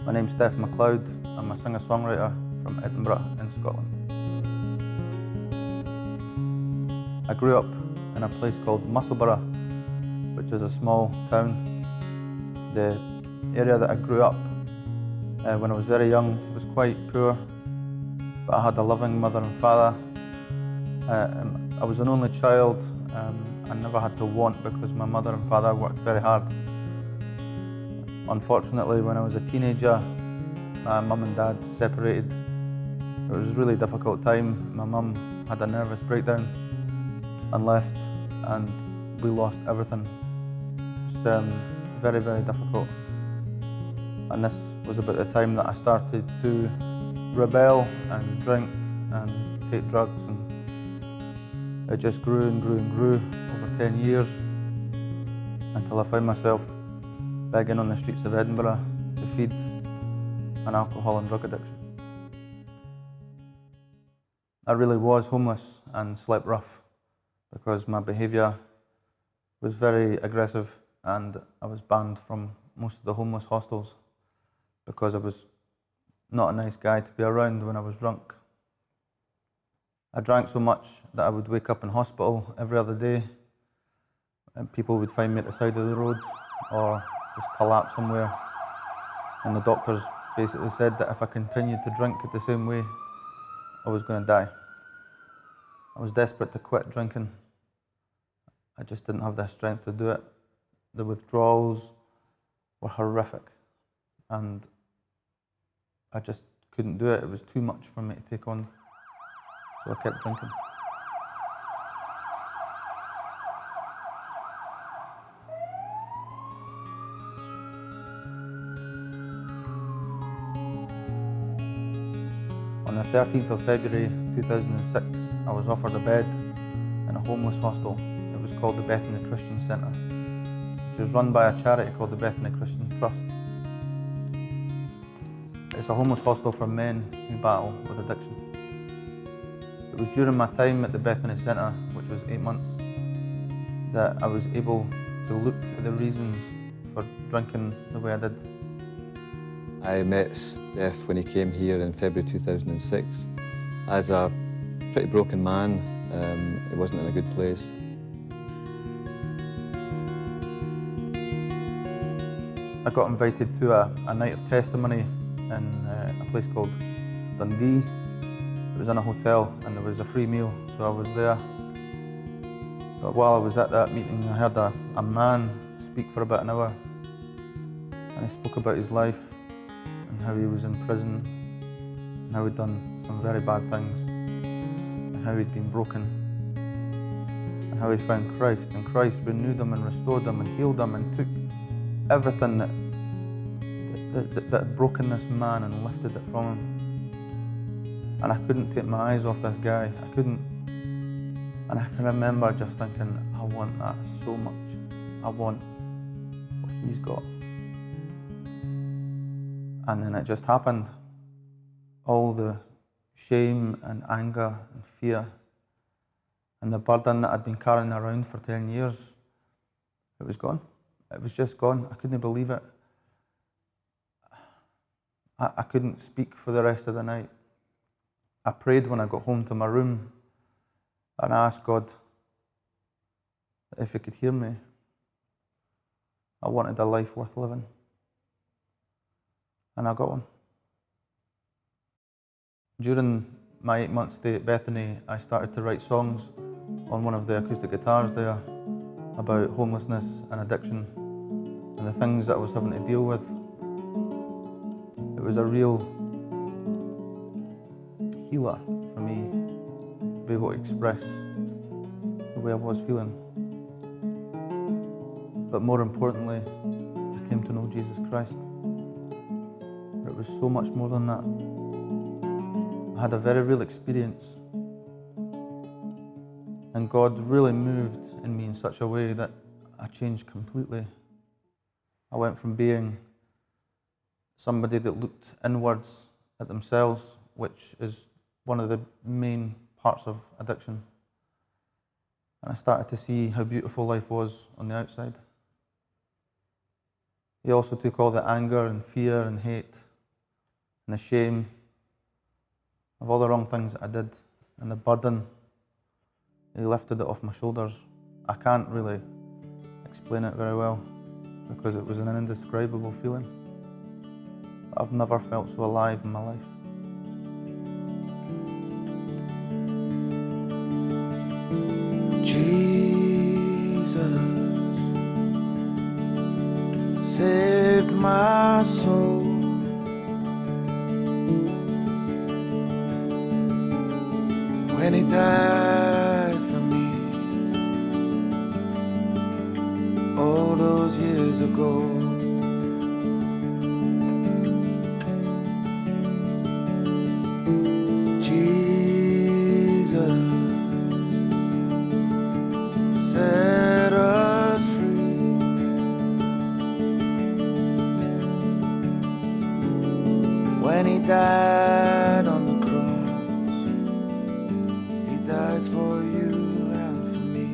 My name's Steph Macleod. I'm a singer-songwriter from Edinburgh in Scotland. I grew up in a place called Musselburgh, which is a small town. The area that I grew up when I was very young was quite poor, but I had a loving mother and father. I was an only child. I never had to want because my mother and father worked very hard. Unfortunately, when I was a teenager, my mum and dad separated. It was a really difficult time. My mum had a nervous breakdown and left, and we lost everything. It was very, very difficult. And this was about the time that I started to rebel and drink and take drugs, and it just grew and grew and grew over 10 years until I found myself begging on the streets of Edinburgh to feed an alcohol and drug addiction. I really was homeless and slept rough because my behaviour was very aggressive, and I was banned from most of the homeless hostels because I was not a nice guy to be around when I was drunk. I drank so much that I would wake up in hospital every other day, and people would find me at the side of the road or just collapse somewhere, and the doctors basically said that if I continued to drink the same way, I was going to die. I was desperate to quit drinking. I just didn't have the strength to do it. The withdrawals were horrific, and I just couldn't do it. It was too much for me to take on, so I kept drinking. On the 13th of February 2006, I was offered a bed in a homeless hostel. It was called the Bethany Christian Centre, which is run by a charity called the Bethany Christian Trust. It's a homeless hostel for men who battle with addiction. It was during my time at the Bethany Centre, which was 8 months, that I was able to look at the reasons for drinking the way I did. I met Steph when he came here in February 2006. As a pretty broken man, he wasn't in a good place. I got invited to a night of testimony in a place called Dundee. It was in a hotel and there was a free meal, so I was there. But while I was at that meeting, I heard a man speak for about an hour, and he spoke about his life and how he was in prison and how he'd done some very bad things and how he'd been broken and how he found Christ, and Christ renewed him and restored him and healed him and took everything that had broken this man and lifted it from him. And I couldn't take my eyes off this guy. I couldn't. And I can remember just thinking, I want that so much. I want what he's got. And then it just happened. All the shame and anger and fear and the burden that I'd been carrying around for 10 years, it was gone. It was just gone. I couldn't believe it. I couldn't speak for the rest of the night. I prayed when I got home to my room, and I asked God if He could hear me. I wanted a life worth living, and I got one. During my 8-month stay at Bethany, I started to write songs on one of the acoustic guitars there about homelessness and addiction and the things that I was having to deal with. It was a real healer for me to be able to express the way I was feeling. But more importantly, I came to know Jesus Christ. But it was so much more than that. I had a very real experience, and God really moved in me in such a way that I changed completely. I went from being somebody that looked inwards at themselves, which is one of the main parts of addiction, and I started to see how beautiful life was on the outside. He also took all the anger and fear and hate and the shame of all the wrong things that I did, and the burden, He lifted it off my shoulders. I can't really explain it very well because it was an indescribable feeling. I've never felt so alive in my life. Jesus saved my soul. When He died for me all those years ago. Jesus set us free. When He died on the cross, He died for you and for me.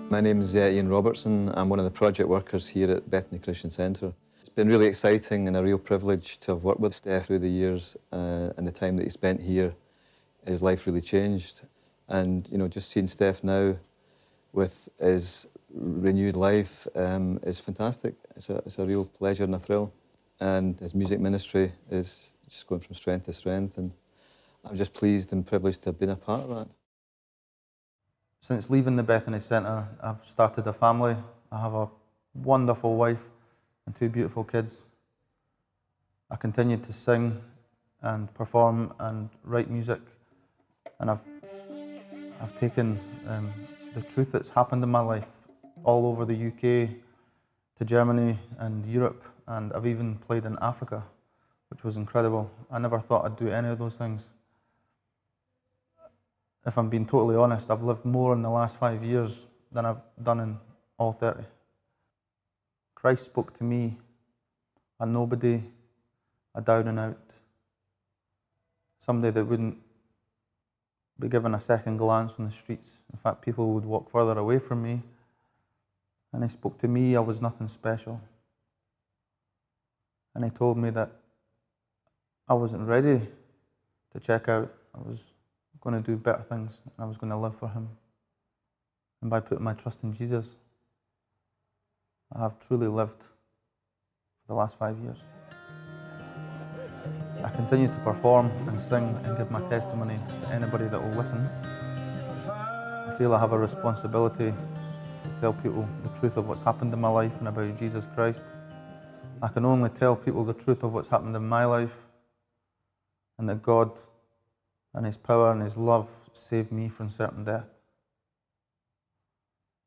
My name is Ian Robertson. I'm one of the project workers here at Bethany Christian Centre. It's been really exciting and a real privilege to have worked with Steph through the years, and the time that he spent here, his life really changed. And just seeing Steph now with his renewed life is fantastic. It's a real pleasure and a thrill. And his music ministry is just going from strength to strength, and I'm just pleased and privileged to have been a part of that. Since leaving the Bethany Centre, I've started a family. I have a wonderful wife and 2 beautiful kids. I continue to sing and perform and write music, and I've taken the truth that's happened in my life all over the UK to Germany and Europe, and I've even played in Africa, which was incredible. I never thought I'd do any of those things. If I'm being totally honest, I've lived more in the last 5 years than I've done in all 30. Christ spoke to me, a nobody, a down and out, somebody that wouldn't be given a second glance on the streets. In fact, people would walk further away from me. And He spoke to me, I was nothing special. And He told me that I wasn't ready to check out. I was going to do better things, and I was going to live for Him. And by putting my trust in Jesus, I have truly lived for the last 5 years. I continue to perform and sing and give my testimony to anybody that will listen. I feel I have a responsibility to tell people the truth of what's happened in my life and about Jesus Christ. I can only tell people the truth of what's happened in my life, and that God and His power and His love saved me from certain death.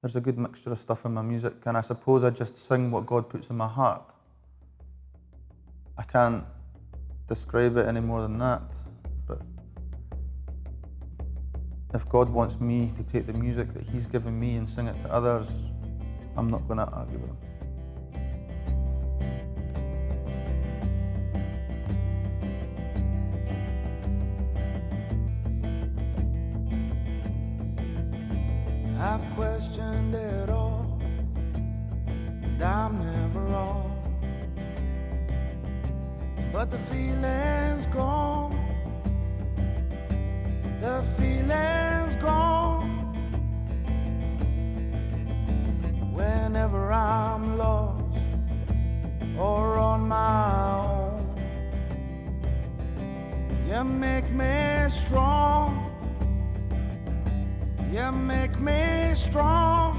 There's a good mixture of stuff in my music, and I suppose I just sing what God puts in my heart. I can't describe it any more than that, but if God wants me to take the music that He's given me and sing it to others, I'm not going to argue with Him. I've questioned it all, and I'm never wrong. But the feeling's gone. The feeling's gone. Whenever I'm lost or on my own, you make me strong. You make me strong.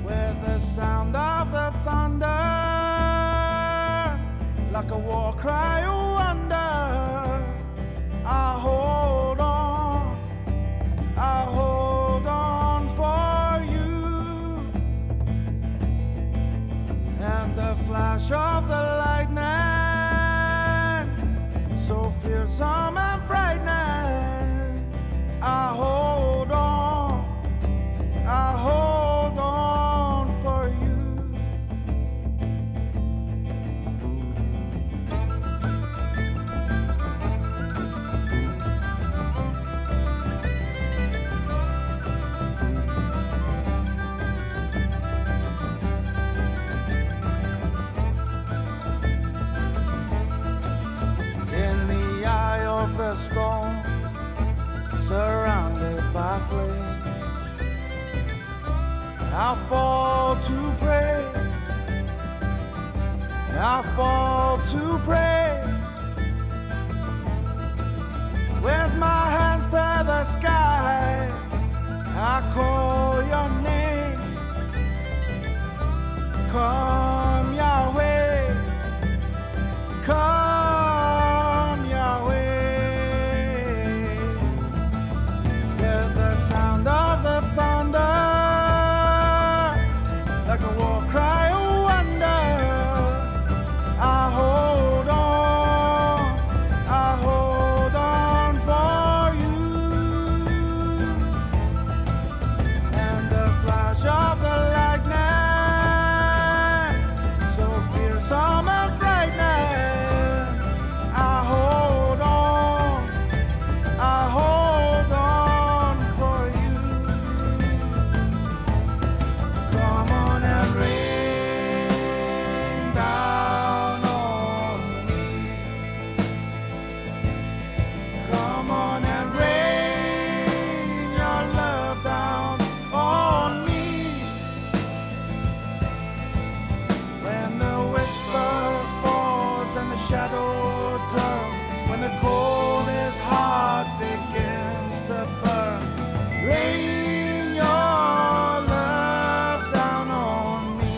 With the sound of the thunder, like a war cry of wonder, I hold on for you. And the flash of the lightning, so fearsome and frightening, I hold on for you. a storm, surrounded by flames. I fall to pray, I fall to pray, with my hands to the sky. I call your name, come Yahweh, come Yahweh. With the sound of the thunder, like a war cry of wonder, I hold on for you. And the flash of the lightning, so fearsome and frightening, I hold on for you. Come on and rain down on me. Come on and rain your love down on me. When the whisper falls and the shadow turns, when the coldest heart begins to burn, rain your love down on me.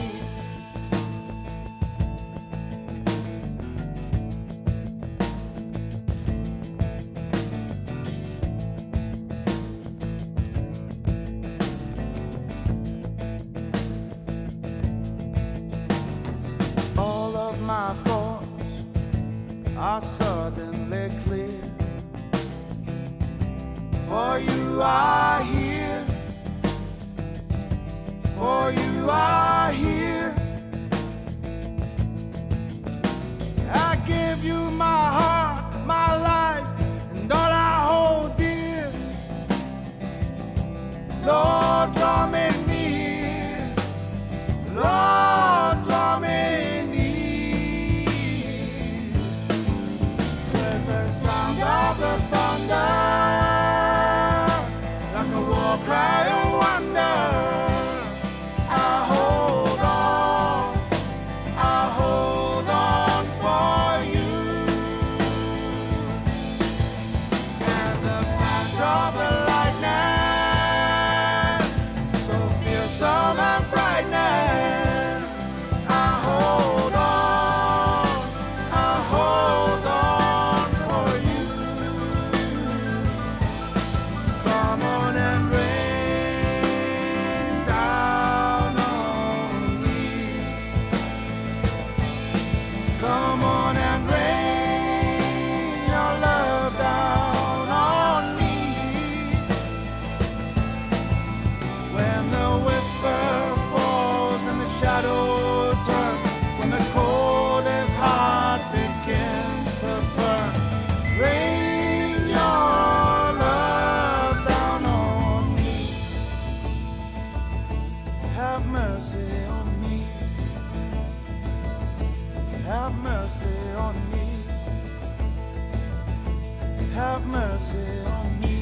All of my thoughts are suddenly clear. For you are here, for you are here. I give you my heart, my life, and all I hold dear. Lord, draw me near, Lord, draw me near. With the sound of the thunder, like a war cry of wonder, I hold on for you. And the flash of the lightning, so fearsome and frightening, I hold on for you. Come on and rain down on me. Come on and rain your love down on me. When the whisper falls and the shadow turns, when the coldest heart begins to burn, rain your love down on me. Have mercy on me. Have mercy on me. Have mercy on me.